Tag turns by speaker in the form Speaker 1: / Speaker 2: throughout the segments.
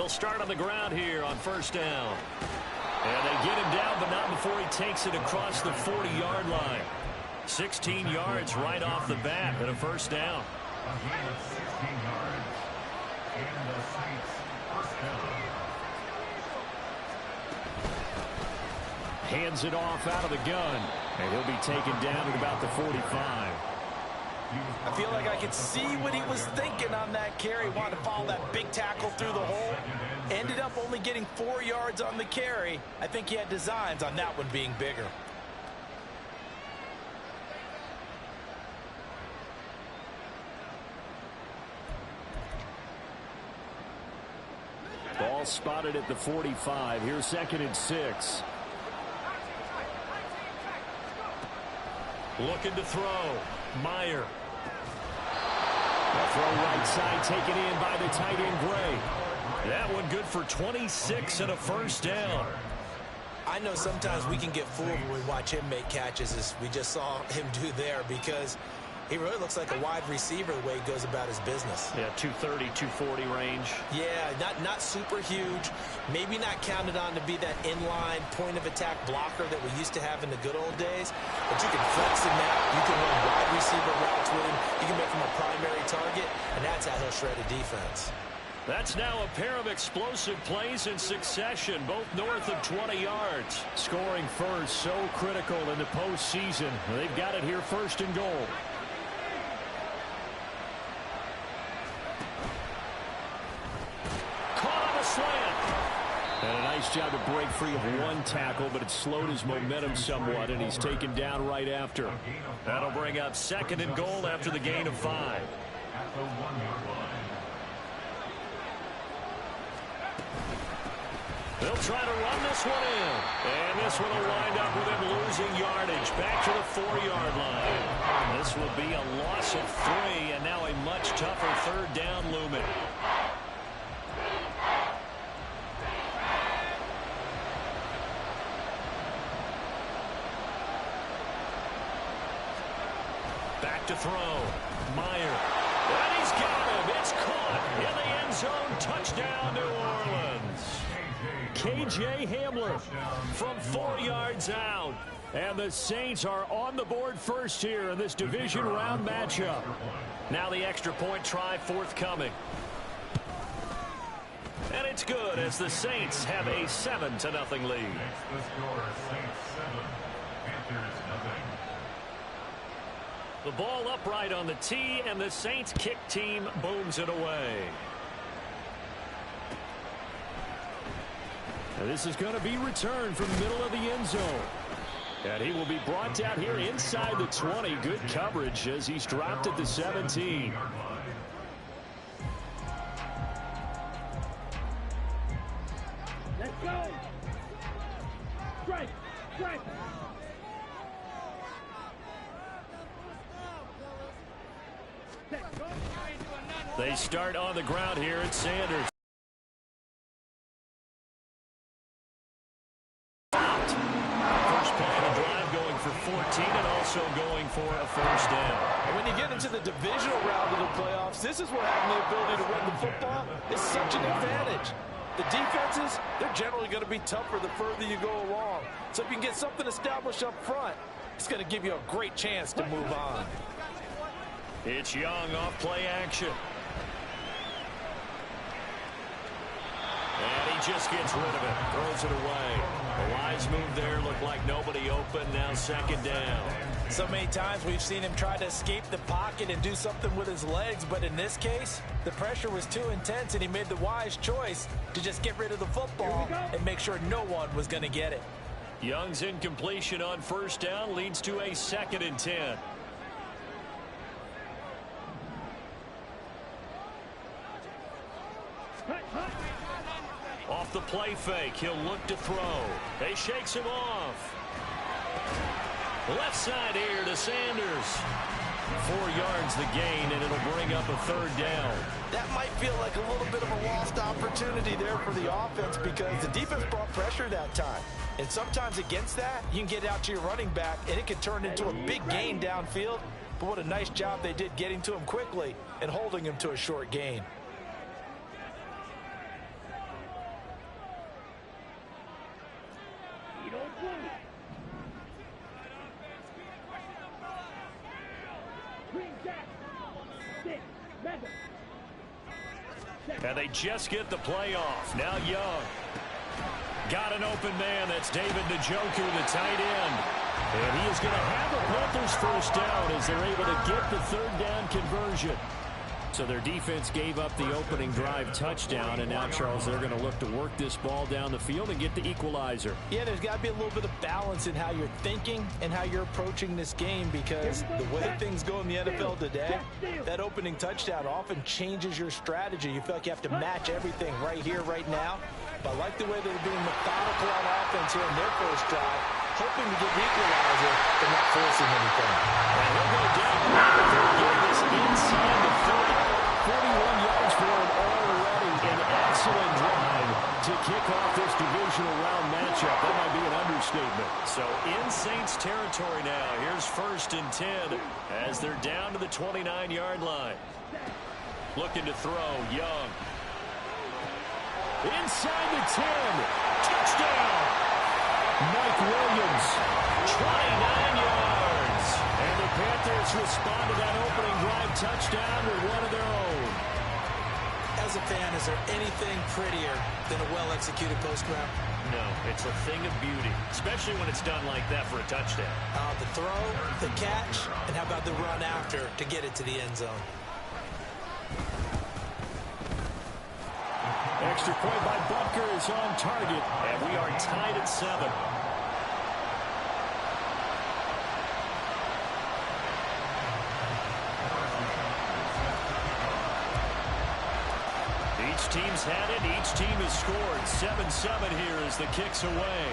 Speaker 1: They'll start on the ground here on first down. And they get him down, but not before he takes it across the 40-yard line. 16 yards right off the bat and a first down. Hands it off out of the gun, and he'll be taken down at about the 45.
Speaker 2: I feel like I could see what he was thinking on that carry. Wanted to follow that big tackle through the hole. Ended up only getting 4 yards on the carry. I think he had designs on that one being bigger.
Speaker 1: Ball spotted at the 45. Here's 2nd and 6. Looking to throw. Meyer. Throw right side, taken in by the tight end, Gray. That one good for 26 and a first down.
Speaker 2: I know sometimes we can get fooled when we watch him make catches, as we just saw him do there, because he really looks like a wide receiver the way he goes about his business.
Speaker 1: Yeah, 230, 240 range.
Speaker 2: Yeah, not super huge. Maybe not counted on to be that inline point-of-attack blocker that we used to have in the good old days. But you can flex him out. You can run wide receiver routes with him. You can make him a primary target, and that's how he'll shred a defense.
Speaker 1: That's now a pair of explosive plays in succession, both north of 20 yards. Scoring first, so critical in the postseason. They've got it here, 1st and goal. And a nice job to break free of one tackle, but it slowed his momentum somewhat, and he's taken down right after. That'll bring up 2nd and goal after the gain of 5. They'll try to run this one in. And this one will wind up with him losing yardage back to the 4-yard line. This will be a loss of 3, and now a much tougher 3rd down looming. Back to throw. Meyer. And he's got him. It's caught in the end zone. Touchdown, New Orleans. K.J. Hamler from 4 yards out. And the Saints are on the board first here in this division round matchup. Now the extra point try forthcoming. And it's good as the Saints have a 7-0 lead. The ball upright on the tee, and the Saints kick team booms it away. And this is going to be returned from the middle of the end zone. And he will be brought down here inside the 20. Good coverage as he's dropped at the 17.
Speaker 3: Let's go! Strike! Strike!
Speaker 1: They start on the ground here at Sanders. First play of the drive going for 14 and also going for a first down.
Speaker 2: And when you get into the divisional round of the playoffs, this is where having the ability to run the football is such an advantage. The defenses, they're generally going to be tougher the further you go along. So if you can get something established up front, it's going to give you a great chance to move on.
Speaker 1: It's Young off play action. And he just gets rid of it. Throws it away. The wise move there. Looked like nobody open. Now 2nd down.
Speaker 2: So many times we've seen him try to escape the pocket and do something with his legs. But in this case, the pressure was too intense, and he made the wise choice to just get rid of the football and make sure no one was going to get it.
Speaker 1: Young's incompletion on first down leads to a 2nd and 10. Off the play fake, he'll look to throw. They shakes him off. Left side here to Sanders. 4 yards the gain, and it'll bring up a 3rd down.
Speaker 2: That might feel like a little bit of a lost opportunity there for the offense, because the defense brought pressure that time. And sometimes against that, you can get out to your running back, and it can turn into a big gain downfield. But what a nice job they did getting to him quickly and holding him to a short gain.
Speaker 1: And they just get the play off. Now Young. Got an open man. That's David Njoku, the tight end. And he is going to have a Panthers first down as they're able to get the third down conversion. So their defense gave up the opening drive touchdown, and now, Charles, they're going to look to work this ball down the field and get the equalizer.
Speaker 2: Yeah, there's got to be a little bit of balance in how you're thinking and how you're approaching this game, because the way things go in the NFL today, that opening touchdown often changes your strategy. You feel like you have to match everything right here, right now. But I like the way they're being methodical on offense here in their first drive, hoping to get the equalizer, but not forcing anything.
Speaker 1: And he'll go down. They're getting this inside the 30. 41 yards for him already. An excellent drive to kick off this divisional round matchup. That might be an understatement. So in Saints territory now. Here's 1st and 10 as they're down to the 29-yard line. Looking to throw. Young. Inside the 10. Touchdown. Mike Williams. 29 yards. And the Panthers respond to that opening drive touchdown with one of their own.
Speaker 4: As a fan, is there anything prettier than a well-executed post route?
Speaker 1: No, it's a thing of beauty, especially when it's done like that for a touchdown.
Speaker 4: The throw, the catch, and how about the run after to get it to the end zone?
Speaker 1: Extra point by Butker is on target, and we are tied at 7. Each team's had it. Each team has scored. 7-7 here as the kick's away.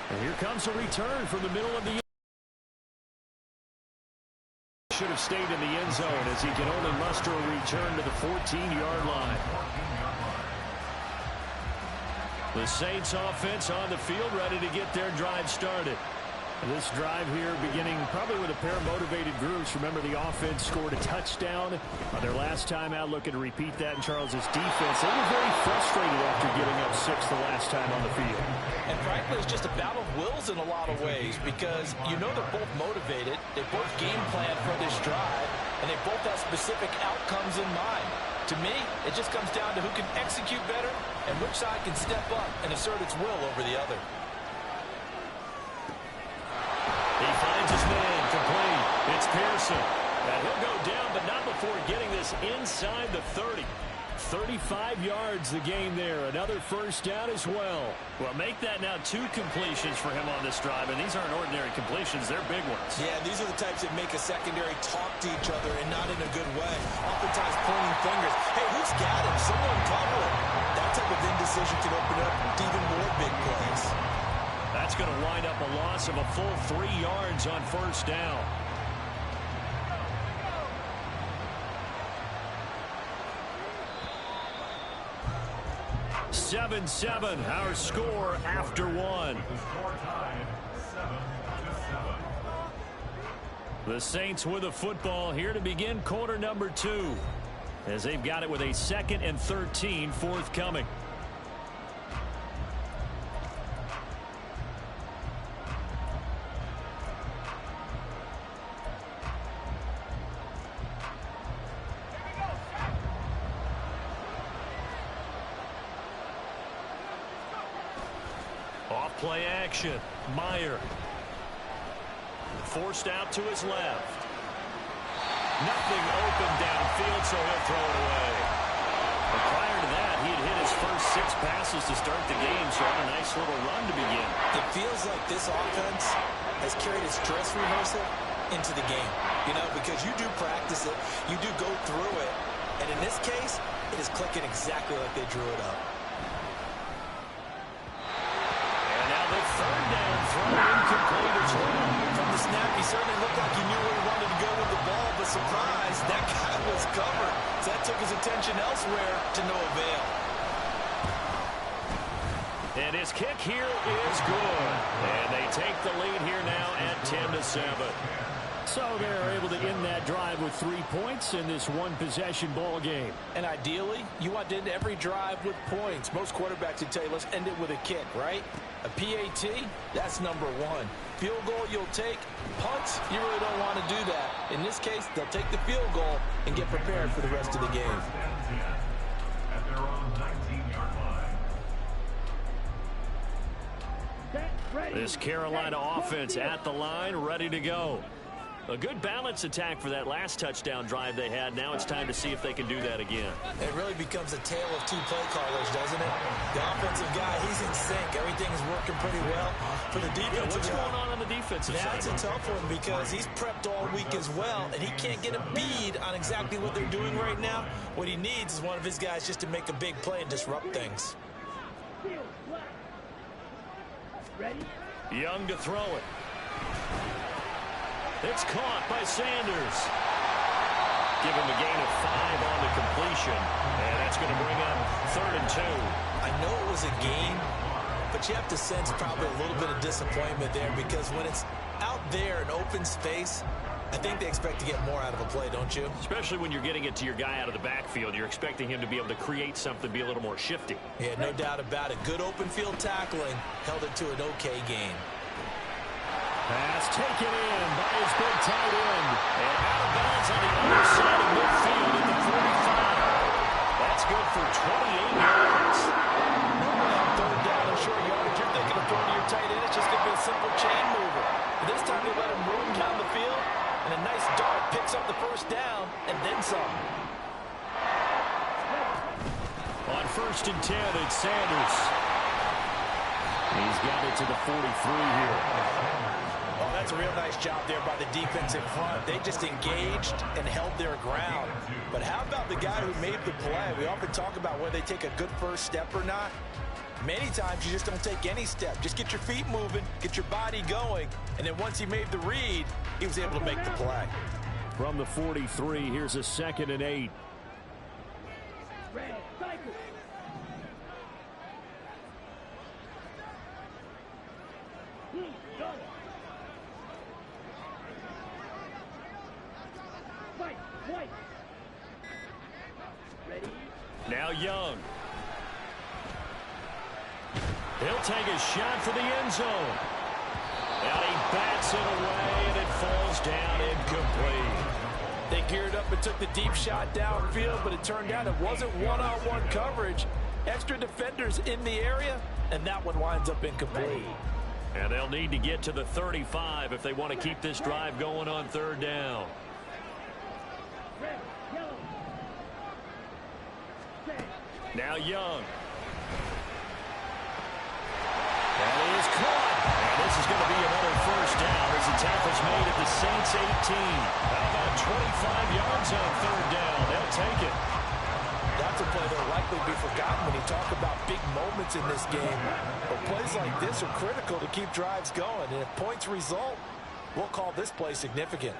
Speaker 1: And here comes a return from the middle of the should have stayed in the end zone as he can only muster a return to the 14-yard line. The Saints offense on the field ready to get their drive started. This drive here beginning probably with a pair of motivated groups. Remember, the offense scored a touchdown on their last time out, looking to repeat that in Charles's defense. They were very frustrated after giving up 6 the last time on the field.
Speaker 2: And frankly, it's just a battle of wills in a lot of ways, because you know they're both motivated, they both game plan for this drive, and they both have specific outcomes in mind. To me, it just comes down to who can execute better and which side can step up and assert its will over the other.
Speaker 1: He finds his man, complete. It's Pearson. And he'll go down, but not before getting this inside the 30. 35 yards the gain there. Another first down as well. Well, make that now 2 completions for him on this drive, and these aren't ordinary completions. They're big ones.
Speaker 4: Yeah, these are the types that make a secondary talk to each other, and not in a good way. Oftentimes pointing fingers. Hey, who's got him? Someone cover him. That type of indecision can open up even more big plays.
Speaker 1: That's going to wind up a loss of a full 3 yards on first down. (7-7) our score after 1. The Saints with a football here to begin quarter number 2, as they've got it with a 2nd and 13 forthcoming. Play action. Meyer. Forced out to his left. Nothing open downfield, so he'll throw it away. But prior to that, he had hit his first 6 passes to start the game, so had a nice little run to begin.
Speaker 4: It feels like this offense has carried its dress rehearsal into the game. You know, because you do practice it, you do go through it, and in this case, it is clicking exactly like they drew it up.
Speaker 1: Third down throw incomplete as well.
Speaker 4: From the snap, he certainly looked like he knew where he wanted to go with the ball, but surprise, that guy was covered. So that took his attention elsewhere to no avail.
Speaker 1: And his kick here is good. And they take the lead here now at 10-7. So they're able to end that drive with 3 points in this one-possession ball game.
Speaker 2: And ideally, you want to end every drive with points. Most quarterbacks would tell you, let's end it with a kick, right? A PAT, that's number one. Field goal you'll take. Punts, you really don't want to do that. In this case, they'll take the field goal and get prepared for the rest of the game.
Speaker 1: This Carolina offense at the line, ready to go. A good balance attack for that last touchdown drive they had. Now it's time to see if they can do that again.
Speaker 4: It really becomes a tale of two play callers, doesn't it? The offensive guy, he's in sync. Everything's working pretty well. For the defensive
Speaker 1: what's going on the defensive side?
Speaker 4: That's a tough one because he's prepped all week as well, and he can't get a bead on exactly what they're doing right now. What he needs is one of his guys just to make a big play and disrupt things.
Speaker 3: Ready?
Speaker 1: Young to throw it. It's caught by Sanders. Give him a gain of 5 on the completion. And that's going to bring up 3rd and 2.
Speaker 4: I know it was a gain, but you have to sense probably a little bit of disappointment there because when it's out there in open space, I think they expect to get more out of a play, don't you?
Speaker 1: Especially when you're getting it to your guy out of the backfield. You're expecting him to be able to create something, be a little more shifty.
Speaker 4: Yeah, no doubt about it. Good open field tackling held it to an okay gain.
Speaker 1: Pass taken in by his big tight end. And out of bounds on the other side of midfield at the 45. That's good for 28 yards.
Speaker 2: Normally on 3rd down and short yardage, you're thinking of throwing to your tight end. It's just going to be a simple chain mover. But this time they let him roam down the field, and a nice dart picks up the 1st down, and then some.
Speaker 1: On 1st and 10, it's Sanders. He's got it to the 43 here.
Speaker 2: Oh, that's a real nice job there by the defense in front. They just engaged and held their ground. But how about the guy who made the play? We often talk about whether they take a good first step or not. Many times you just don't take any step. Just get your feet moving, get your body going, and then once he made the read, he was able to make the play.
Speaker 1: From the 43, here's a 2nd and 8.
Speaker 3: Ready? Cycle. Go. Fight. White. Ready?
Speaker 1: Now Young. He'll take a shot for the end zone. And he bats it away, and it falls down incomplete.
Speaker 2: They geared up and took the deep shot downfield, but it turned out it wasn't one-on-one coverage. Extra defenders in the area, and that one winds up incomplete.
Speaker 1: And they'll need to get to the 35 if they want to keep this drive going on 3rd down.
Speaker 3: Red. Yellow. Set.
Speaker 1: Now Young. That is caught. And this is going to be another 1st down as the tackle's made at the Saints 18. How about 25 yards on 3rd down? They'll take it.
Speaker 2: That's a play that'll likely be forgotten when you talk about big moments in this game. But plays like this are critical to keep drives going. And if points result, we'll call this play significant.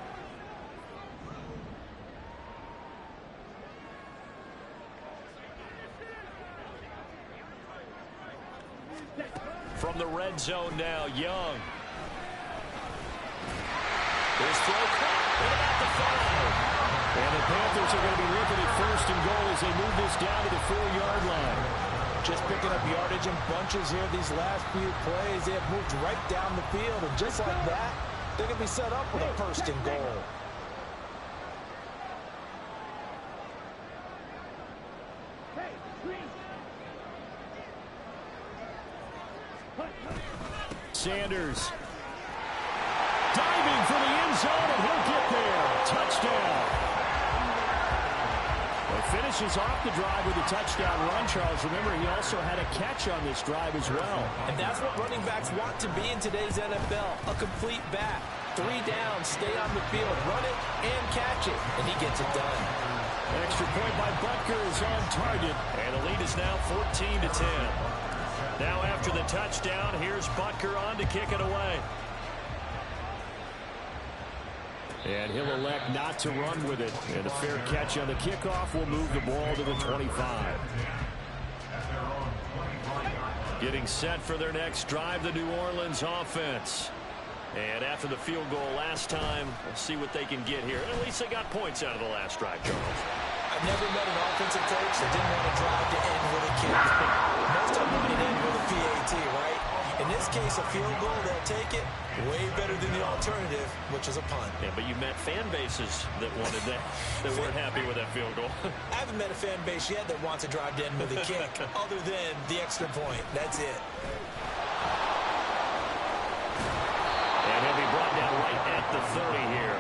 Speaker 1: From the red zone now, Young. This throw caught at about the 5. And the Panthers are going to be looking at 1st and goal as they move this down to the 4-yard line.
Speaker 2: Just picking up yardage in bunches here these last few plays. They have moved right down the field, and just like that, they're going to be set up with a 1st and goal.
Speaker 3: Hey, green.
Speaker 1: Sanders diving for the end zone, and he'll get there. Touchdown. Well, finishes off the drive with a touchdown run, Charles. Remember, he also had a catch on this drive as well.
Speaker 2: And that's what running backs want to be in today's NFL, a complete back. 3 downs, stay on the field, run it, and catch it. And he gets it done.
Speaker 1: An extra point by Butker is on target, and the lead is now 14-10. Now after the touchdown, here's Butker on to kick it away. And he'll elect not to run with it. And a fair catch on the kickoff will move the ball to the 25. Getting set for their next drive, the New Orleans offense. And after the field goal last time, we'll see what they can get here. At least they got points out of the last drive, Charles.
Speaker 4: I've never met an offensive coach that didn't want to drive to end with a kick. Most of them want to end with a PAT, right? In this case, a field goal, they'll take it. Way better than the alternative, which is a punt.
Speaker 1: Yeah, but you met fan bases that wanted that, that weren't happy with that field goal.
Speaker 4: I haven't met a fan base yet that wants to drive to end with a kick, other than the extra point. That's it.
Speaker 1: And he'll be brought down right at the 30 here.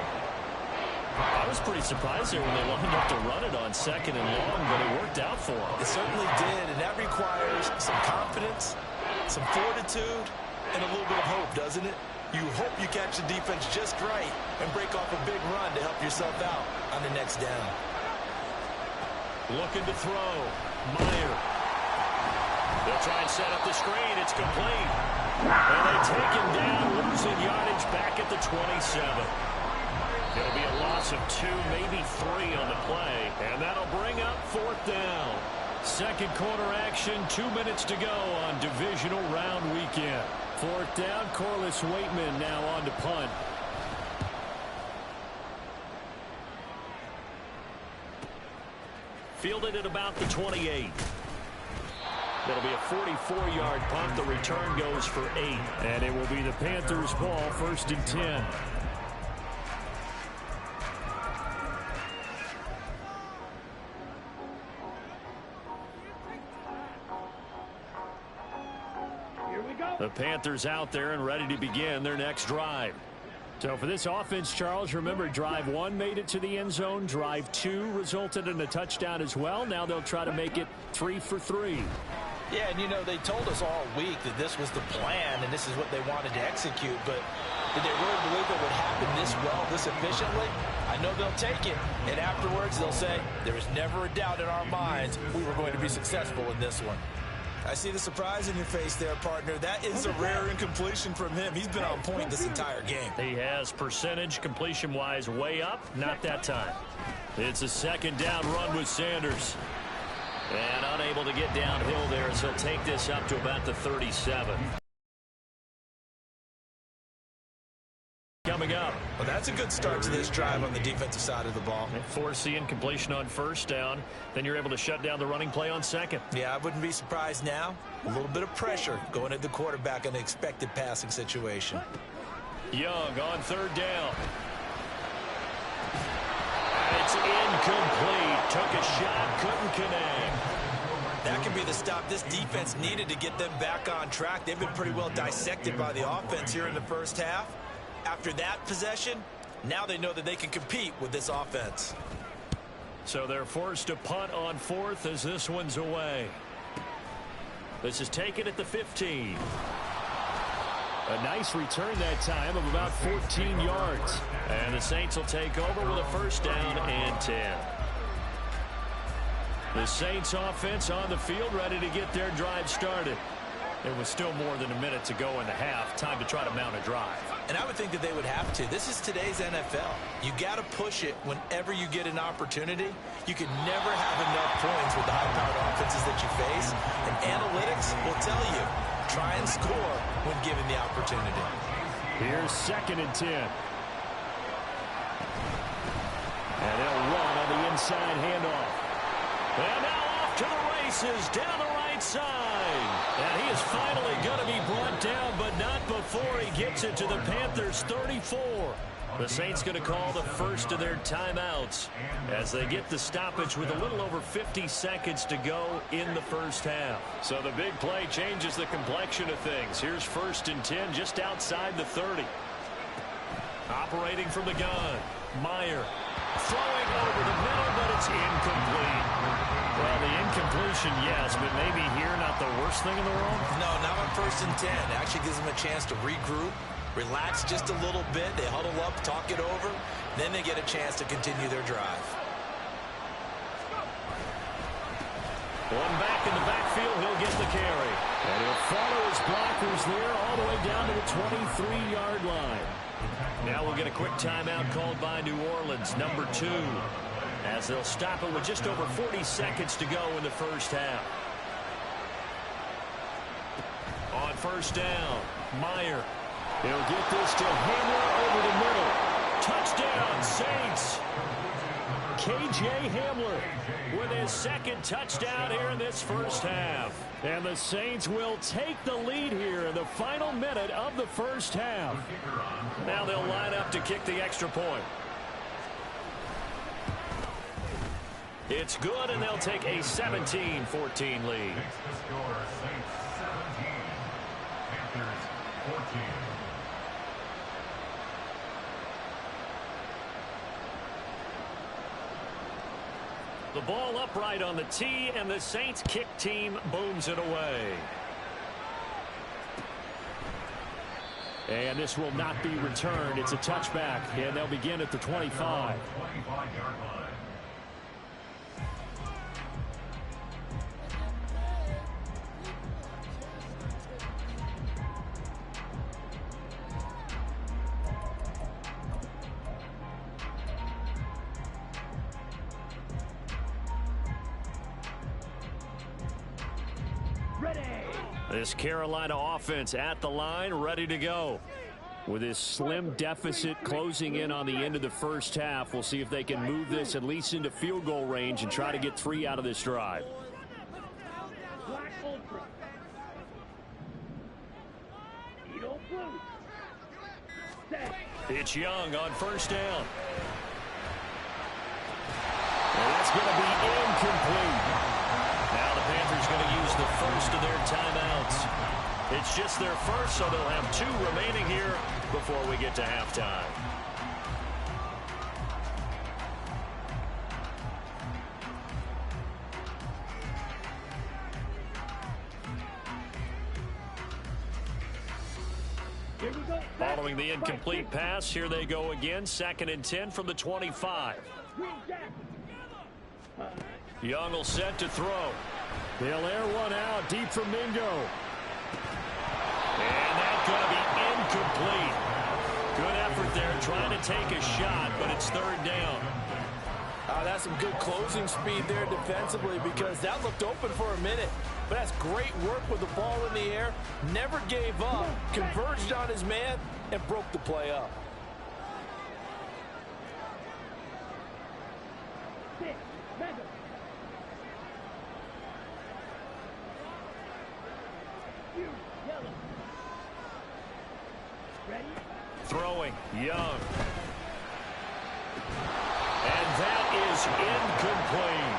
Speaker 1: I was pretty surprised there when they lined up to run it on 2nd and long, but it worked out for them.
Speaker 4: It certainly did, and that requires some confidence, some fortitude, and a little bit of hope, doesn't it? You hope you catch the defense just right and break off a big run to help yourself out on the next down.
Speaker 1: Looking to throw. Meyer. They'll try and set up the screen. It's complete. And they take him down, losing yardage back at the 27. It'll be a loss of 2, maybe 3 on the play. And that'll bring up 4th down. Second quarter action, 2 minutes to go on divisional round weekend. 4th down, Corliss Waitman now on to punt. Fielded at about the 28. That'll be a 44-yard punt. The return goes for 8. And it will be the Panthers' ball, 1st and 10. The Panthers out there and ready to begin their next drive. So for this offense, Charles, remember drive 1 made it to the end zone. Drive 2 resulted in a touchdown as well. Now they'll try to make it 3 for 3.
Speaker 2: Yeah, and you know, they told us all week that this was the plan and this is what they wanted to execute, but did they really believe it would happen this well, this efficiently? I know they'll take it, and afterwards they'll say, there was never a doubt in our minds we were going to be successful in this one.
Speaker 4: I see the surprise in your face there, partner. That is a rare incompletion from him. He's been on point this entire game.
Speaker 1: He has percentage completion-wise way up. Not that time. It's a 2nd down run with Sanders. And unable to get downhill there, so he'll take this up to about the 37. Coming up.
Speaker 4: Well, that's a good start to this drive on the defensive side of the ball.
Speaker 1: Forcing completion on 1st down. Then you're able to shut down the running play on 2nd.
Speaker 4: Yeah, I wouldn't be surprised now. A little bit of pressure going at the quarterback in an expected passing situation.
Speaker 1: Young on 3rd down. It's incomplete. Took a shot, couldn't connect.
Speaker 4: That could be the stop this defense needed to get them back on track. They've been pretty well dissected by the offense here in the first half. After that possession, now they know that they can compete with this offense.
Speaker 1: So they're forced to punt on 4th as this one's away. This is taken at the 15. A nice return that time of about 14 yards. And the Saints will take over with a 1st down and 10. The Saints offense on the field ready to get their drive started. There was still more than a minute to go in the half. Time to try to mount a drive.
Speaker 4: And I would think that they would have to. This is today's NFL. You got to push it whenever you get an opportunity. You can never have enough points with the high-powered offenses that you face. And analytics will tell you, try and score when given the opportunity.
Speaker 1: Here's 2nd and 10. And they'll run on the inside handoff. And now off to the races down the right side. And he is finally going to be brought down, but not before he gets it to the Panthers' 34. The Saints going to call the first of their timeouts as they get the stoppage with a little over 50 seconds to go in the first half. So the big play changes the complexion of things. Here's 1st and 10 just outside the 30. Operating from the gun. Meyer throwing over the middle, but it's incomplete. Well, the incompletion, yes, but maybe here not the worst thing in the world?
Speaker 4: No, not on 1st and 10. It actually gives them a chance to regroup, relax just a little bit. They huddle up, talk it over. Then they get a chance to continue their drive.
Speaker 1: One back in the backfield, he'll get the carry. And he'll follow his blockers there all the way down to the 23-yard line. Now we'll get a quick timeout called by New Orleans, number 2, as they'll stop it with just over 40 seconds to go in the first half. On 1st down, Meyer He'll get this to Hamler over the middle. Touchdown, Saints. K.J. Hamler with his second touchdown here in this first half. And the Saints will take the lead here in the final minute of the first half. Now they'll line up to kick the extra point. It's good, and they'll take a 17-14 lead. The ball upright on the tee, and the Saints kick team booms it away. And this will not be returned. It's a touchback, and they'll begin at the 25. This Carolina offense at the line, ready to go. With this slim deficit closing in on the end of the first half, we'll see if they can move this at least into field goal range and try to get 3 out of this drive. It's Young on first down. And that's going to be incomplete. Now the Panthers going to use the first of their timeouts. It's just their first, so they'll have 2 remaining here before we get to halftime. Following the incomplete pass, here they go again. 2nd and 10 from the 25. Young will set to throw. They'll air one out deep from Mingo. And that's going to be incomplete. Good effort there trying to take a shot, but it's 3rd down.
Speaker 2: That's some good closing speed there defensively, because that looked open for a minute. But that's great work with the ball in the air. Never gave up, converged on his man, and broke the play up.
Speaker 1: Throwing, Young. And that is incomplete.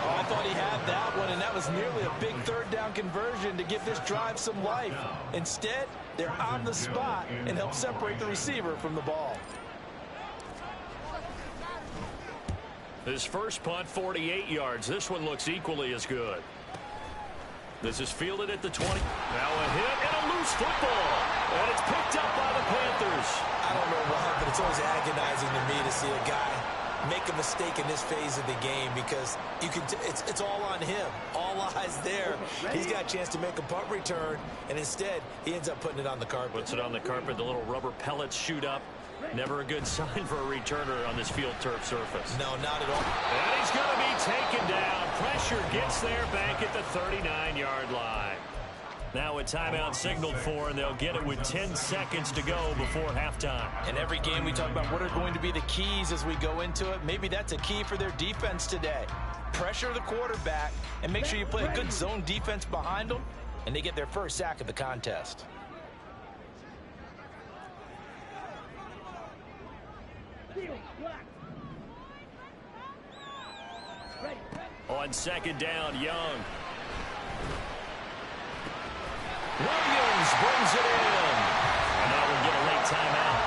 Speaker 2: Oh, I thought he had that one, and that was nearly a big 3rd down conversion to give this drive some life. Instead, they're on the spot and help separate the receiver from the ball.
Speaker 1: His first punt, 48 yards. This one looks equally as good. This is fielded at the 20. Now a hit and a loose football. And it's picked up by the Panthers.
Speaker 4: I don't know why, but it's always agonizing to me to see a guy make a mistake in this phase of the game, because you can it's all on him. All eyes there. He's got a chance to make a punt return, and instead he ends up putting it on the carpet.
Speaker 1: Puts it on the carpet. The little rubber pellets shoot up. Never a good sign for a returner on this field turf surface.
Speaker 4: No, not at all.
Speaker 1: And he's going to be taken down. Pressure gets there back at the 39-yard line. Now a timeout signaled for, and they'll get it with 10 seconds to go before halftime.
Speaker 2: In every game we talk about what are going to be the keys as we go into it. Maybe that's a key for their defense today. Pressure the quarterback and make sure you play a good zone defense behind them, and they get their first sack of the contest.
Speaker 1: On 2nd down, Young. Williams brings it in. And now we'll get a late timeout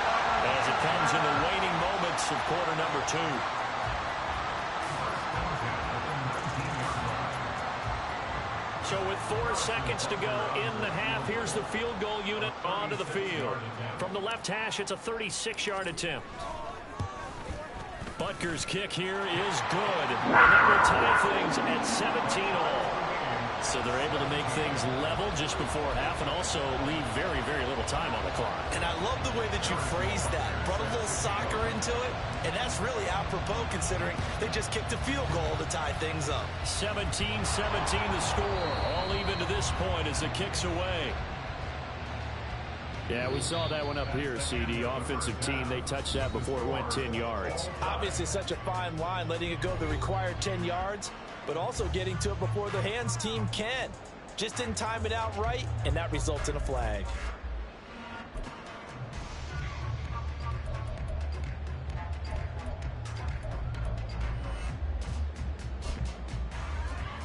Speaker 1: as it comes in the waning moments of quarter number 2. So with 4 seconds to go in the half, here's the field goal unit onto the field. From the left hash, it's a 36-yard attempt. Butker's kick here is good. And that will tie things at 17 all. So they're able to make things level just before half and also leave very, very little time on the clock.
Speaker 4: And I love the way that you phrased that. Brought a little soccer into it, and that's really apropos considering they just kicked a field goal to tie things up.
Speaker 1: 17-17 the score. All even to this point as the kick's away. Yeah, we saw that one up here, CD. Offensive team, they touched that before it went 10 yards.
Speaker 2: Obviously, such a fine line, letting it go the required 10 yards, but also getting to it before the hands team can. Just didn't time it out right, and that results in a flag.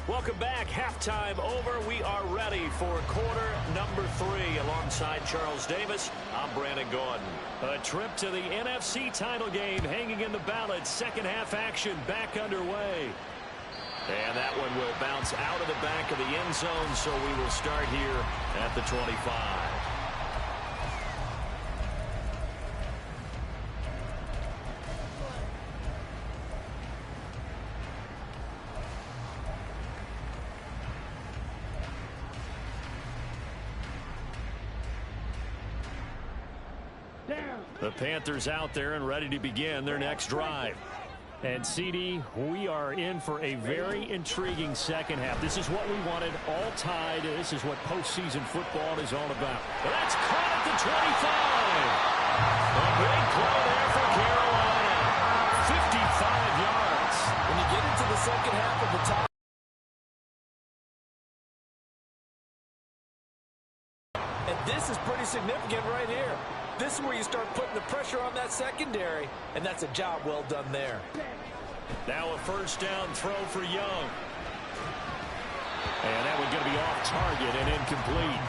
Speaker 1: Welcome back. Halftime over. We are ready for quarter number 3. Alongside Charles Davis, I'm Brandon Gaudin. A trip to the NFC title game hanging in the balance. Second half action back underway. And that one will bounce out of the back of the end zone, so we will start here at the 25. The Panthers out there and ready to begin their next drive. And CD, we are in for a very intriguing second half. This is what we wanted, all tied. This is what postseason football is all about. That's caught at the 25. A big play there for Carolina. 55 yards.
Speaker 2: When you get into the second half of the top, and this is pretty significant right here. This is where you start putting the pressure on that secondary, and that's a job well done there.
Speaker 1: Now a first down throw for Young. And that one's going to be off target and incomplete.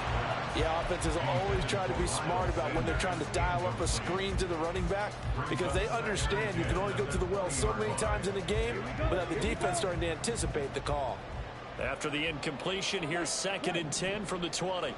Speaker 2: Yeah, offenses always try to be smart about when they're trying to dial up a screen to the running back, because they understand you can only go to the well so many times in the game without the defense starting to anticipate the call.
Speaker 1: After the incompletion, here's 2nd and 10 from the 20.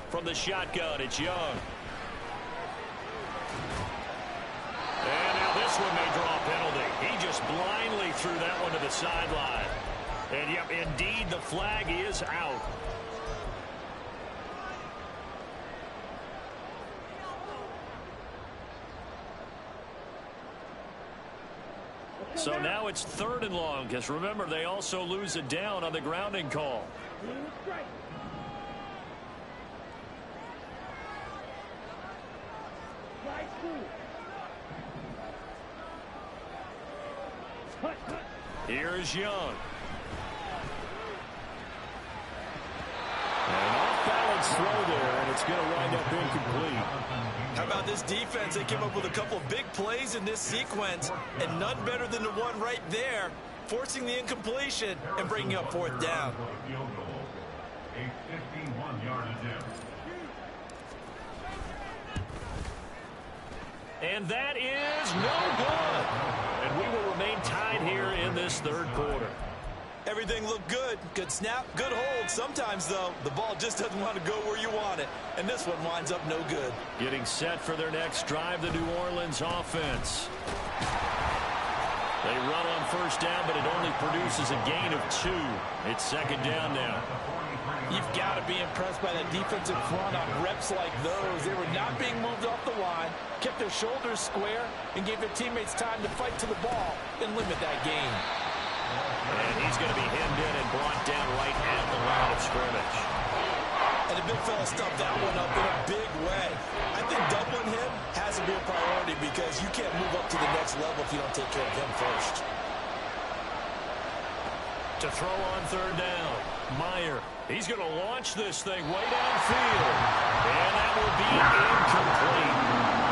Speaker 1: From the shotgun, it's Young. And now this one may draw a penalty. He just blindly threw that one to the sideline. And yep, indeed, the flag is out. So now it's 3rd and long, because remember, they also lose it down on the grounding call. Here's Young. An off-balance throw there, and it's going to wind up incomplete.
Speaker 4: How about this defense? They came up with a couple of big plays in this sequence, and none better than the one right there, forcing the incompletion and bringing up 4th down.
Speaker 1: And that is no good. And we will remain tied here in this 3rd quarter.
Speaker 4: Everything looked good. Good snap, good hold. Sometimes, though, the ball just doesn't want to go where you want it. And this one winds up no good.
Speaker 1: Getting set for their next drive, the New Orleans offense. They run on first down, but it only produces a gain of 2. It's 2nd down now.
Speaker 2: You've got to be impressed by that defensive front on reps like those. They were not being moved off the line, kept their shoulders square, and gave their teammates time to fight to the ball and limit that gain.
Speaker 1: And he's going to be hemmed in and brought down right at the line of scrimmage.
Speaker 4: And the big fella stuffed that one up in a big way. I think doubling him has to be a priority, because you can't move up to the next level if you don't take care of him first.
Speaker 1: To throw on 3rd down, Meyer. He's going to launch this thing way downfield. And that will be incomplete.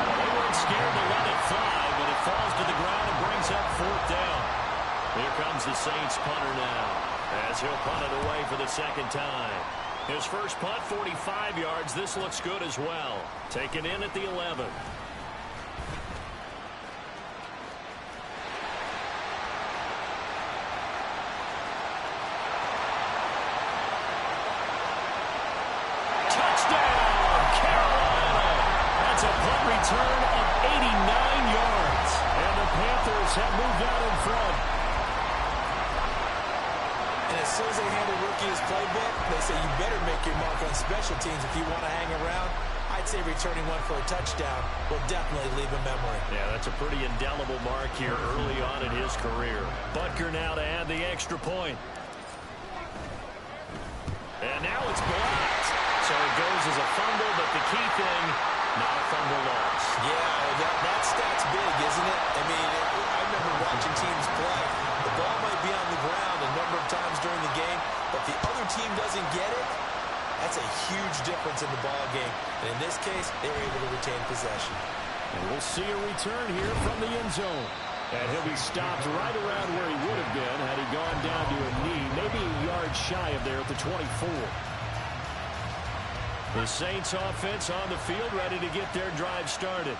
Speaker 1: They weren't scared to let it fly, but it falls to the ground and brings up 4th down. Here comes the Saints punter now, as he'll punt it away for the 2nd time. His first punt, 45 yards. This looks good as well. Taken in at the 11. Touchdown, Carolina! That's a punt return of 89 yards. And the Panthers Saints have moved out in front.
Speaker 4: And as soon as they hand a rookie his playbook, they say you better make your mark on special teams if you want to hang around. I'd say returning one for a touchdown will definitely leave a memory.
Speaker 1: Yeah, that's a pretty indelible mark here early on in his career. Butker now to add the extra point. And now it's blocked. So it goes as a fumble, but the key thing, not a fumble loss.
Speaker 4: Yeah, that stat's big, isn't it? I mean, I remember watching teams play. The ball might be on the ground a number of times during the game, but if the other team doesn't get it, that's a huge difference in the ball game. And in this case, they were able to retain possession.
Speaker 1: And we'll see a return here from the end zone. And he'll be stopped right around where he would have been had he gone down to a knee, maybe a yard shy of there at the 24. The Saints offense on the field, ready to get their drive started.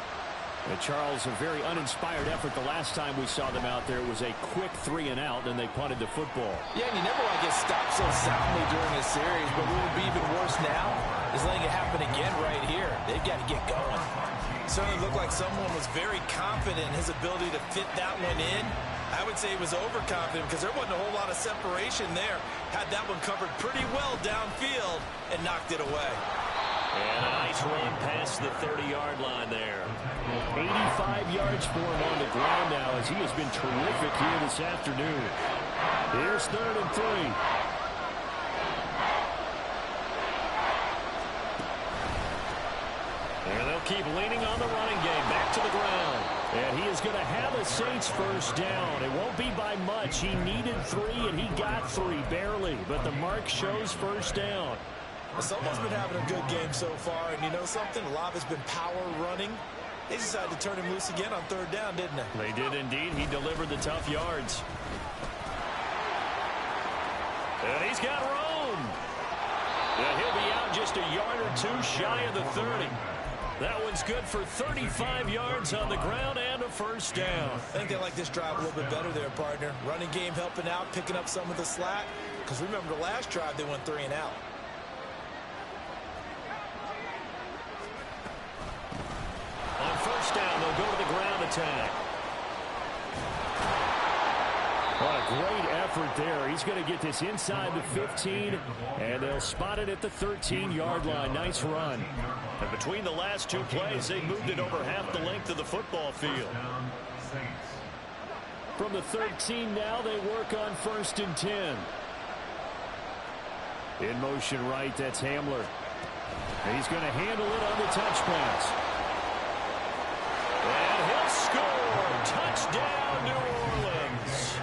Speaker 1: And Charles, a very uninspired effort the last time we saw them out there. It was a quick 3-and-out, and they punted the football.
Speaker 2: Yeah, and you never want to get stopped so soundly during a series, but what would be even worse now is letting it happen again right here. They've got to get going.
Speaker 4: Certainly looked like someone was very confident in his ability to fit that one in. I would say he was overconfident because there wasn't a whole lot of separation there. Had that one covered pretty well downfield and knocked it away.
Speaker 1: And a nice run past the 30-yard line there. 85 yards for him on the ground now as he has been terrific here this afternoon. Here's 3rd and 3. And they'll keep leaning on the running game. Back to the ground. And he is going to have a Saints first down. It won't be by much. He needed 3, and he got 3, barely. But the mark shows first down.
Speaker 4: Someone's been having a good game so far, and you know something? A lot has been power running. They decided to turn him loose again on 3rd down, didn't they?
Speaker 1: They did indeed. He delivered the tough yards. And he's got room. And he'll be out just a yard or 2 shy of the 30. That one's good for 35 yards on the ground and a first down.
Speaker 4: I think they like this drive a little bit better there, partner. Running game helping out, picking up some of the slack. Because remember, the last drive they went 3-and-out.
Speaker 1: On first down, they'll go to the ground attack. What a great effort there. He's going to get this inside the 15, and they'll spot it at the 13-yard line. Nice run. And between the last 2 plays, they moved it over half the length of the football field. From the 13 now, they work on 1st and 10. In motion right, that's Hamler. And he's going to handle it on the touch pass. And he'll score. Touchdown, New Orleans.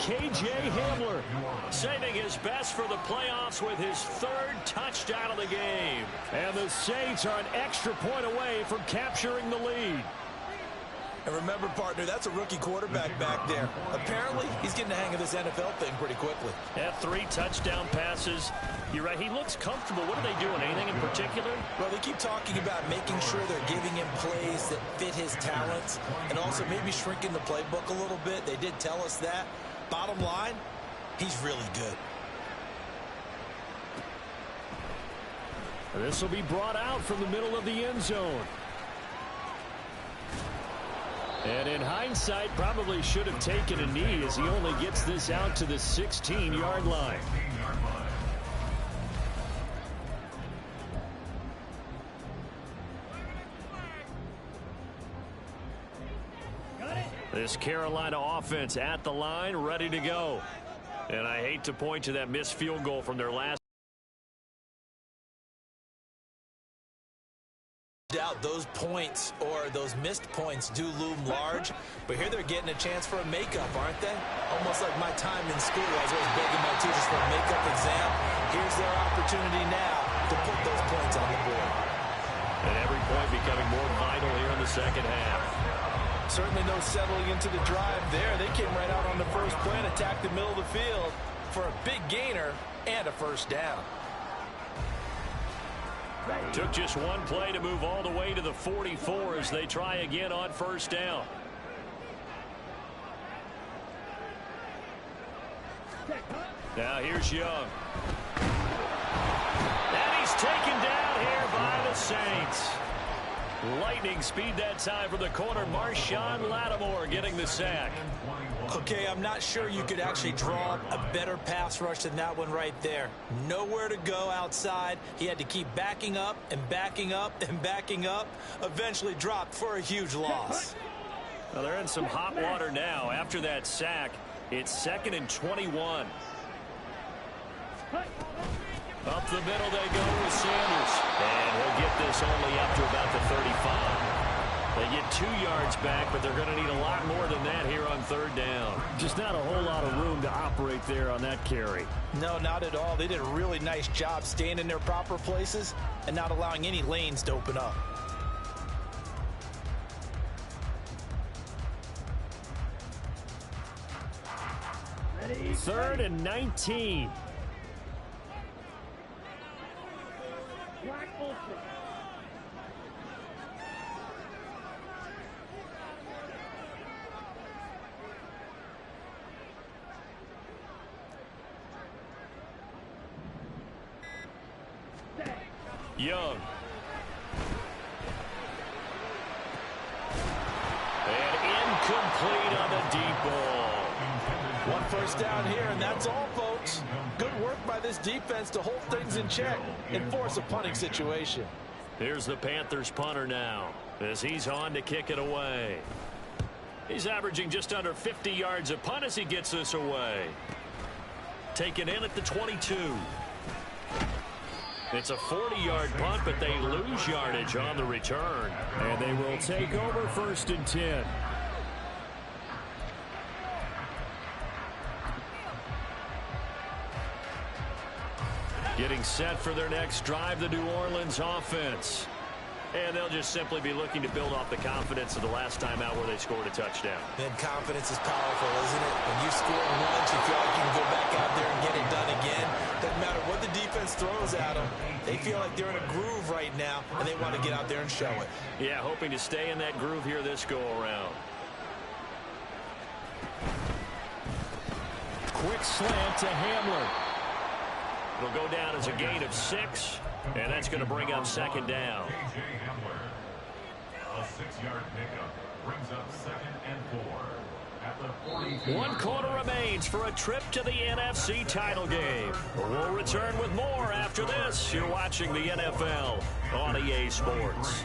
Speaker 1: K.J. Hamler saving his best for the playoffs with his 3rd touchdown of the game. And the Saints are an extra point away from capturing the lead.
Speaker 4: And remember, partner, that's a rookie quarterback back there. Apparently, he's getting the hang of this NFL thing pretty quickly.
Speaker 1: Had 3 touchdown passes. You're right, he looks comfortable. What are they doing? Anything in particular?
Speaker 4: Well, they keep talking about making sure they're giving him plays that fit his talents and also maybe shrinking the playbook a little bit. They did tell us that. Bottom line, he's really good.
Speaker 1: This will be brought out from the middle of the end zone. And in hindsight, probably should have taken a knee as he only gets this out to the 16-yard line. This Carolina offense at the line, ready to go. And I hate to point to that missed field goal from their last.
Speaker 4: Doubt those points or those missed points do loom large, but here they're getting a chance for a makeup, aren't they? Almost like my time in school. I was always begging my teachers for a makeup exam. Here's their opportunity now to put those points on the board.
Speaker 1: And every point becoming more vital here in the second half.
Speaker 2: Certainly no settling into the drive there. They came right out on the first play and attacked the middle of the field for a big gainer and a first down.
Speaker 1: Took just one play to move all the way to the 44 as they try again on first down. Now here's Young. And he's taken down here by the Saints. Lightning speed that time for the corner. Marshawn Lattimore getting the sack.
Speaker 4: Okay, I'm not sure you could actually draw a better pass rush than that one right there. Nowhere to go outside. He had to keep backing up and backing up and backing up. Eventually dropped for a huge loss.
Speaker 1: Well, they're in some hot water now. After that sack, it's 2nd and 21. Up the middle they go with Sanders. And he'll get this only up to about the 35. They get 2 yards back, but they're going to need a lot more than that here on 3rd down.
Speaker 5: Just not a whole lot of room to operate there on that carry.
Speaker 2: No, not at all. They did a really nice job staying in their proper places and not allowing any lanes to open up.
Speaker 3: Ready?
Speaker 5: 3rd and 19.
Speaker 3: Black Olsen.
Speaker 1: Young. And incomplete on the deep ball.
Speaker 2: 1 first down here, and that's all, folks. Good work by this defense to hold things in check and force a punting situation.
Speaker 1: Here's the Panthers punter now as he's on to kick it away. He's averaging just under 50 yards a punt as he gets this away. Taken in at the 22. It's a 40-yard punt, but they lose yardage on the return.
Speaker 5: And they will take over 1st and 10.
Speaker 1: Getting set for their next drive, the New Orleans offense. And they'll just simply be looking to build off the confidence of the last time out where they scored a touchdown.
Speaker 4: Then confidence is powerful, isn't it? When you score once, you feel like you can go back out there and get it done again. Doesn't matter what the defense throws at them. They feel like they're in a groove right now, and they want to get out there and show it.
Speaker 1: Yeah, hoping to stay in that groove here this go-around.
Speaker 5: Quick slant to Hamler.
Speaker 1: It'll go down as a gain of 6, and that's going to bring up 2nd down.
Speaker 6: A 6-yard pickup brings up 2nd and 4 at the 42.
Speaker 1: 1 quarter remains for a trip to the NFC title game. We'll return with more after this. You're watching the NFL on EA Sports.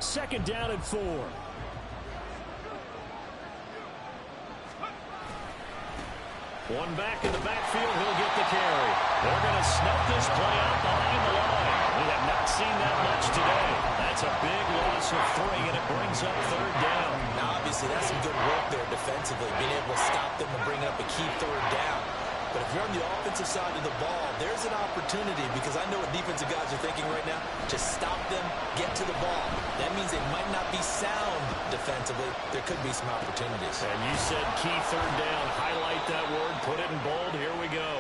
Speaker 5: Second down and 4.
Speaker 1: One back in the backfield, he'll get the carry. They're going to snuff this play out behind the line. We have not seen that much today. That's a big loss of 3, and it brings up 3rd down.
Speaker 4: Now, obviously, that's some good work there defensively, being able to stop them and bring up a key 3rd down. But if you're on the offensive side of the ball, there's an opportunity, because I know what defensive guys are thinking right now. Just stop them, get to the ball. That means they might not be sound defensively. There could be some opportunities.
Speaker 1: And you said key 3rd down. Highlight that word. Put it in bold. Here we go.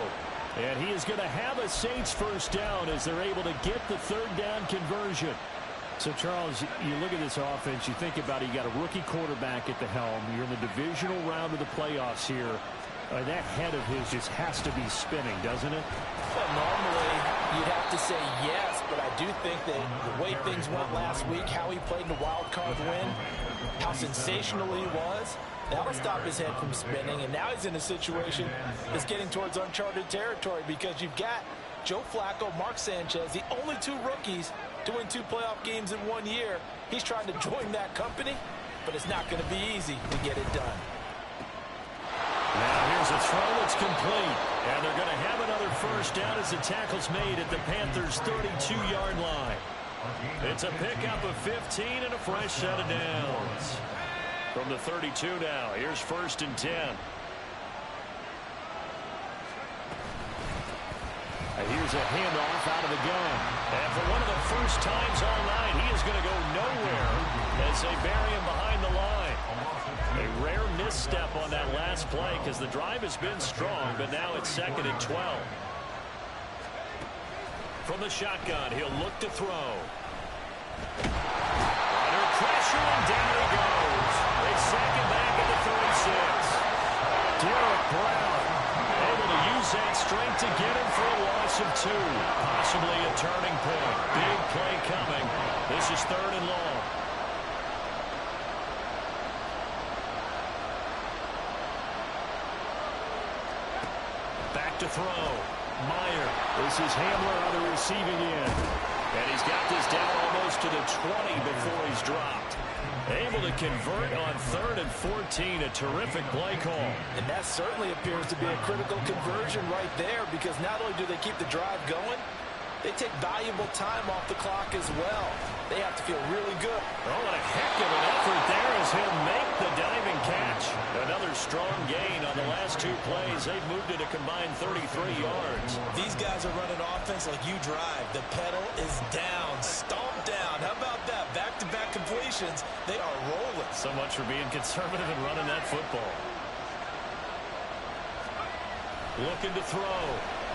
Speaker 5: And he is going to have a Saints 1st down as they're able to get the 3rd down conversion. So, Charles, you look at this offense, you think about it, you got a rookie quarterback at the helm. You're in the divisional round of the playoffs here. That head of his just has to be spinning, doesn't it?
Speaker 2: Well, normally you'd have to say yes, but I do think that the way things went last week, how he played in the wild card win, how sensational he was, that'll stop his head from spinning. And now he's in a situation that's getting towards uncharted territory, because you've got Joe Flacco, Mark Sanchez, the only 2 rookies to win 2 playoff games in 1 year. He's trying to join that company, but it's not going to be easy to get it done.
Speaker 1: Now here's a throw that's complete. And they're going to have another 1st down as the tackle's made at the Panthers' 32-yard line. It's a pickup of 15 and a fresh set of downs. From the 32 now, here's 1st and 10.
Speaker 5: Here's a handoff out of the gun.
Speaker 1: And for one of the first times all night, he is going to go nowhere as they bury him behind the line. A rare misstep on that last play, because the drive has been strong, but now it's 2nd and 12. From the shotgun, he'll look to throw. Under pressure, and down he goes. They sack him back at the
Speaker 5: Derek Brown able to use that strength to get him for a loss of 2. Possibly a turning point. Big play coming. This is 3rd and long. Back to throw. Meyer. This is Hamler on the receiving end. And he's got this down almost to the 20 before he's dropped. Able to convert on 3rd and 14. A terrific play call.
Speaker 2: And that certainly appears to be a critical conversion right there, because not only do they keep the drive going, they take valuable time off the clock as well. They have to feel really good.
Speaker 5: Oh, and a heck of an effort there as he'll make the diving catch. Another strong gain on the last 2 plays. They've moved it a combined 33 yards.
Speaker 4: These guys are running offense like you drive. The pedal is down, stomp down. How about that? Back-to-back completions. They are rolling.
Speaker 5: So much for being conservative and running that football. Looking to throw.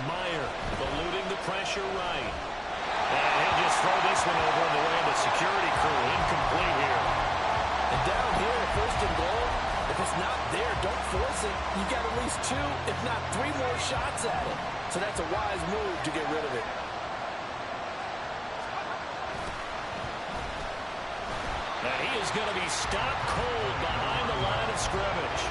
Speaker 5: Meyer eluding the pressure right. And he'll just throw this one over in the way of the security crew. Incomplete here.
Speaker 2: And down here, 1st and goal, if it's not there, don't force it. You got at least 2, if not 3 more shots at it. So that's a wise move to get rid of it.
Speaker 5: Now he is going to be stopped cold behind the line of scrimmage.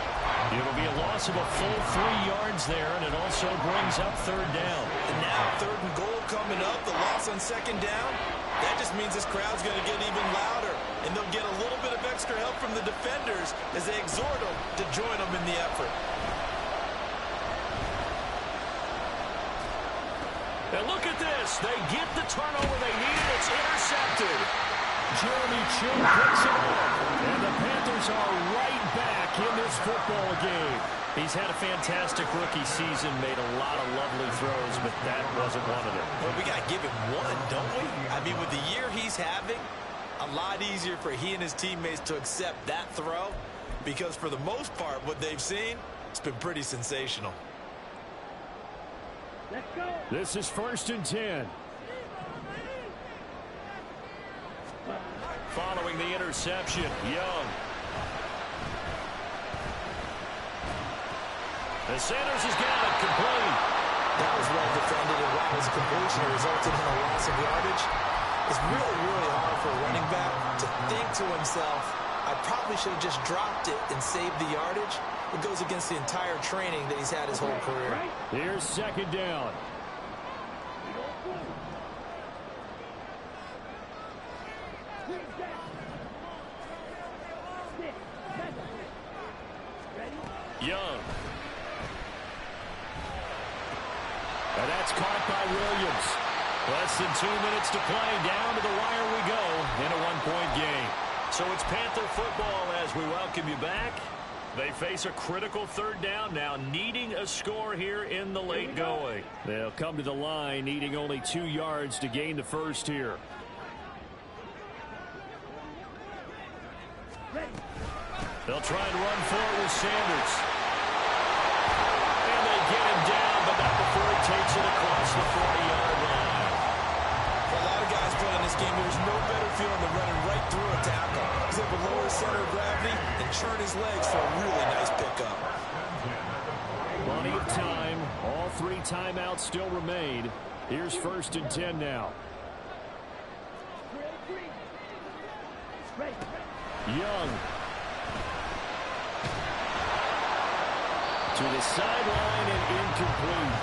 Speaker 5: It'll be a loss of a full 3 yards there, and it also brings up 3rd down.
Speaker 4: And now 3rd and goal coming up, the loss on 2nd down. That just means this crowd's going to get even louder, and they'll get a little bit of extra help from the defenders as they exhort them to join them in the effort.
Speaker 5: And look at this. They get the turnover they needed. It's intercepted. Jeremy Chinn picks it up. And the Panthers are right back in this football game. He's had a fantastic rookie season, made a lot of lovely throws, but that wasn't one of them.
Speaker 4: Well, we got to give him one, don't we? I mean, with the year he's having, a lot easier for he and his teammates to accept that throw, because for the most part, what they've seen, it's been pretty sensational.
Speaker 3: Let's go.
Speaker 5: This is 1st and 10. Following the interception, Young. And Sanders has got it complete.
Speaker 4: That was well defended, and while his completion resulted in a loss of yardage, it's really, really hard for a running back to think to himself, I probably should have just dropped it and saved the yardage. It goes against the entire training that he's had his whole career.
Speaker 5: Here's 2nd down. Young. And that's caught by Williams. Less than 2 minutes to play. Down to the wire we go in a 1-point game. So it's Panther football as we welcome you back. They face a critical 3rd down now, needing a score here in the late going. They'll come to the line, needing only 2 yards to gain the first here. They'll try and run forward with Sanders. And they get him down, but not before he takes it across the 40-yard line.
Speaker 4: For a lot of guys playing this game, there's no better feeling than running right through a tackle. He's able to lower his center of gravity and churn his legs for a really nice pickup.
Speaker 5: Plenty of time. All 3 timeouts still remain. Here's 1st and 10 now. Young. To the sideline and incomplete.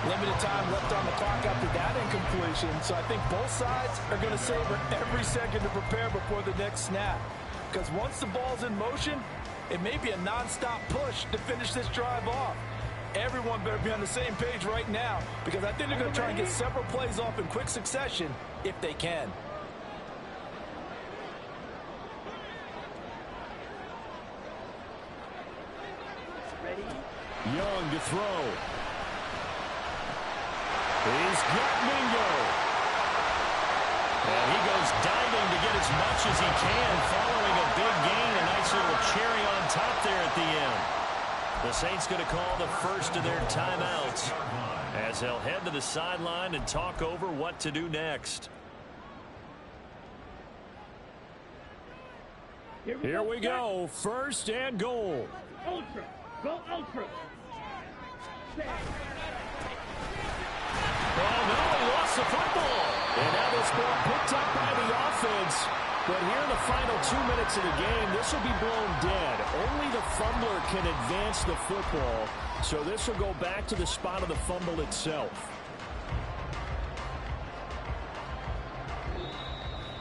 Speaker 2: Limited time left on the clock after that incompletion, so I think both sides are going to savor every second to prepare before the next snap. Because once the ball's in motion, it may be a non-stop push to finish this drive off. Everyone better be on the same page right now, because I think they're going to try and get several plays off in quick succession if they can.
Speaker 5: Young to throw. He's got Mingo. And he goes diving to get as much as he can, following a big gain. A nice little cherry on top there at the end. The Saints going to call the first of their timeouts as they'll head to the sideline and talk over what to do next.
Speaker 3: Here we go.
Speaker 5: 1st and goal.
Speaker 3: Ultra. Go ultra. Set.
Speaker 5: Oh, no, he lost the football. And now this ball picked up by the offense. But here in the final 2 minutes of the game, this will be blown dead. Only the fumbler can advance the football. So this will go back to the spot of the fumble itself.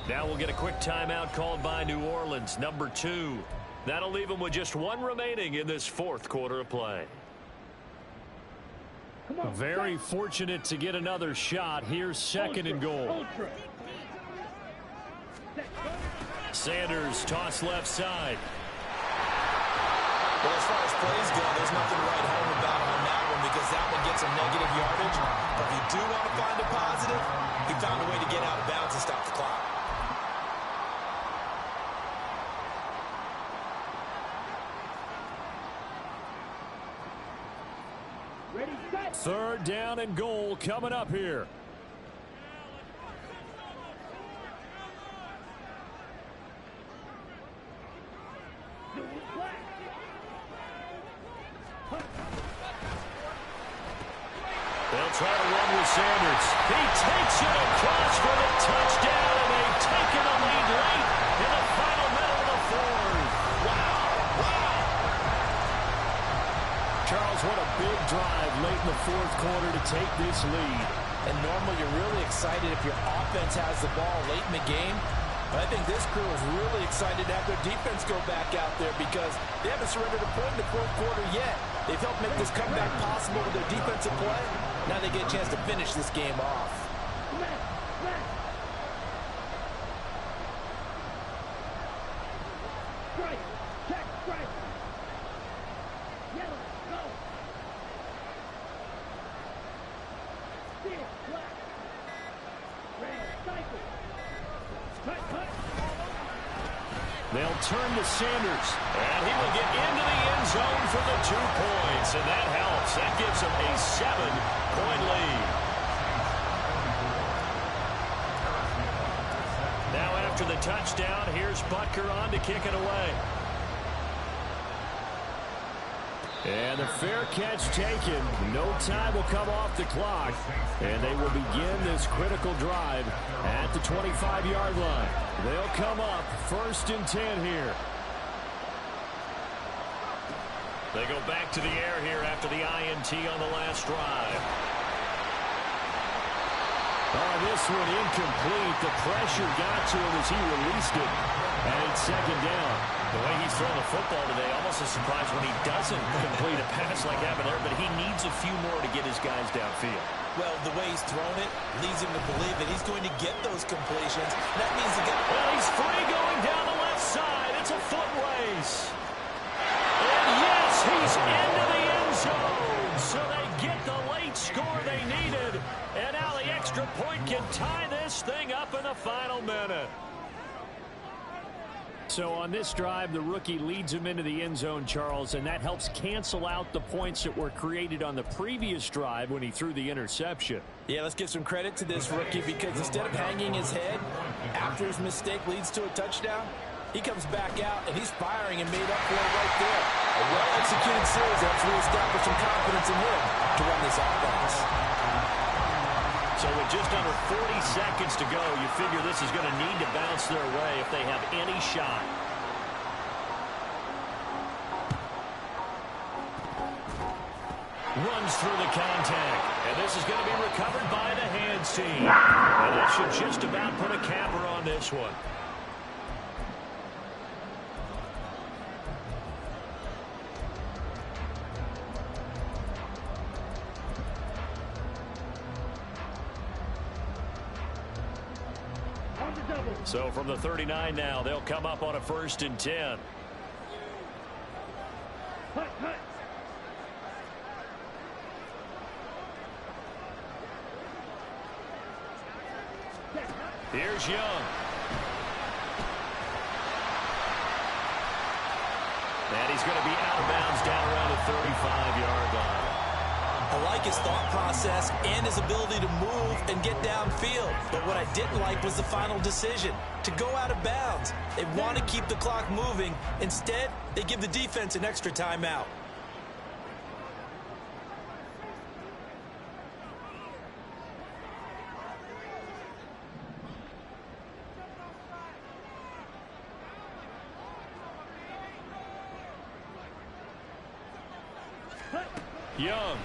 Speaker 5: Now we'll get a quick timeout called by New Orleans, number 2. That'll leave them with just 1 remaining in this 4th quarter of play. Very fortunate to get another shot. Here's 2nd and goal. Sanders toss left side.
Speaker 4: Well, as far as plays go, there's nothing to write home about on that one because that one gets some negative yardage. But if you do want to find a positive, he found a way to get out of bounds and stop the clock.
Speaker 3: Ready, set.
Speaker 5: 3rd down and goal coming up here. They'll try to run with Sanders. He takes it across for the touchdown, and they've taken the lead late in the final minute of the 4th. Wow. Charles, what a big drive late in the 4th quarter to take this lead.
Speaker 2: And normally you're really excited if your offense has the ball late in the game. But I think this crew is really excited to have their defense go back out there because they haven't surrendered a point in the 4th quarter yet. They've helped make this comeback possible with their defensive play. Now they get a chance to finish this game off.
Speaker 3: Strike. Check. Strike. Yellow. Go. Steal. Black. Red. Cycle. Cut.
Speaker 5: They'll turn to Sanders, and he will get into the end zone for the 2 points, and that helps. That gives them a 7-point lead. Now after the touchdown, here's Butker on to kick it away. And a fair catch taken. No time will come off the clock. And they will begin this critical drive at the 25-yard line. They'll come up 1st and 10 here. They go back to the air here after the INT on the last drive. Oh, this one incomplete. The pressure got to him as he released it. And it's 2nd down. The way he's throwing the football today, almost a surprise when he doesn't complete a pass like happened there, but he needs a few more to get his guys downfield.
Speaker 4: Well, the way he's thrown it leads him to believe that he's going to get those completions. That means
Speaker 5: well, he's free going down the left side. It's a foot race. And yes, he's into the end zone. So they get the late score they needed. And now the extra point can tie this thing up in the final minute. So on this drive, the rookie leads him into the end zone, Charles, and that helps cancel out the points that were created on the previous drive when he threw the interception.
Speaker 2: Yeah, let's give some credit to this rookie because instead of hanging his head after his mistake leads to a touchdown, he comes back out and he's firing and made up for it right there. A well-executed series helps reestablish some confidence in him to run this offense.
Speaker 5: So with just under 40 seconds to go, you figure this is going to need to bounce their way if they have any shot. Runs through the contact. And this is going to be recovered by the hands team. And that should just about put a capper on this one. So from the 39 now, they'll come up on a 1st and 10.
Speaker 3: Cut.
Speaker 5: Here's Young. And he's going to be out of bounds down around the 35-yard line.
Speaker 4: I like his thought process and his ability to move and get downfield. But what I didn't like was the final decision, to go out of bounds. They want to keep the clock moving. Instead, they give the defense an extra timeout.
Speaker 5: Young.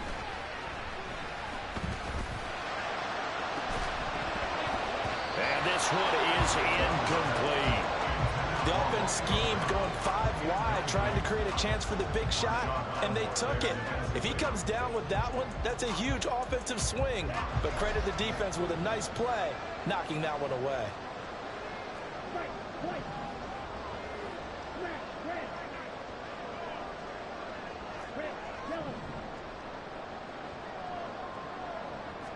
Speaker 5: And this one is incomplete.
Speaker 4: The offense schemed going 5 wide, trying to create a chance for the big shot, and they took it. If he comes down with that one, that's a huge offensive swing. But credit the defense with a nice play, knocking that one away.
Speaker 3: Right, right. Smash, red. Red, yellow.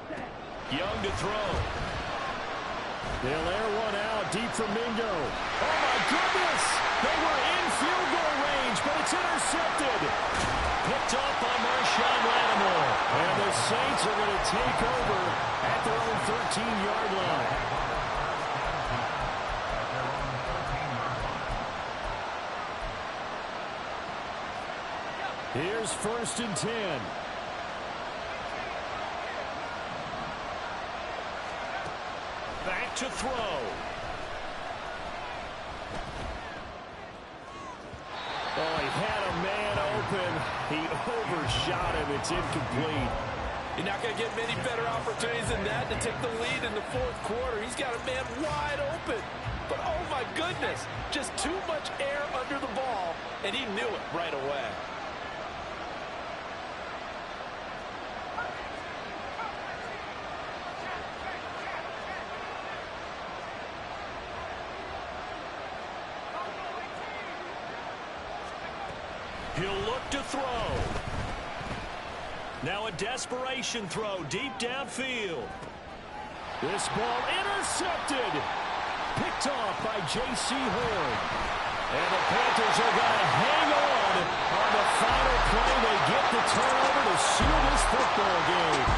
Speaker 3: Set.
Speaker 5: Young to throw. They'll air one out deep for Mingo. Oh, my goodness! They were in field goal range, but it's intercepted. Picked off by Marshawn Lattimore. And the Saints are going to take over at their own 13-yard line. Here's 1st and 10. Back to throw. Oh, he had a man open. He overshot him. It's incomplete.
Speaker 2: You're not going to get many better opportunities than that to take the lead in the 4th quarter. He's got a man wide open. But, oh, my goodness, just too much air under the ball, and he knew it right away.
Speaker 5: He'll look to throw. Now a desperation throw deep downfield. This ball intercepted. Picked off by J.C. Horn. And the Panthers are going to hang on the final play. They get the turnover to seal this football game.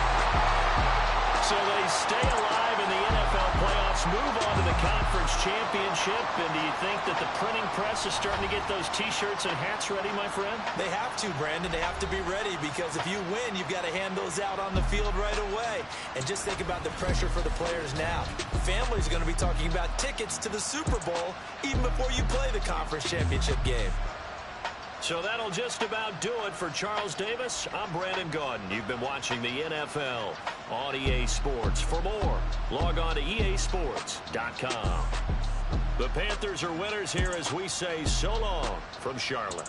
Speaker 5: So they stay alive in the NFL playoffs, move on to the conference championship. And do you think that the printing press is starting to get those T-shirts and hats ready, my friend?
Speaker 4: They have to, Brandon. They have to be ready because if you win, you've got to hand those out on the field right away. And just think about the pressure for the players now. Families are going to be talking about tickets to the Super Bowl even before you play the conference championship game.
Speaker 5: So that'll just about do it for Charles Davis. I'm Brandon Gaudin. You've been watching the NFL on EA Sports. For more, log on to easports.com. The Panthers are winners here as we say so long from Charlotte.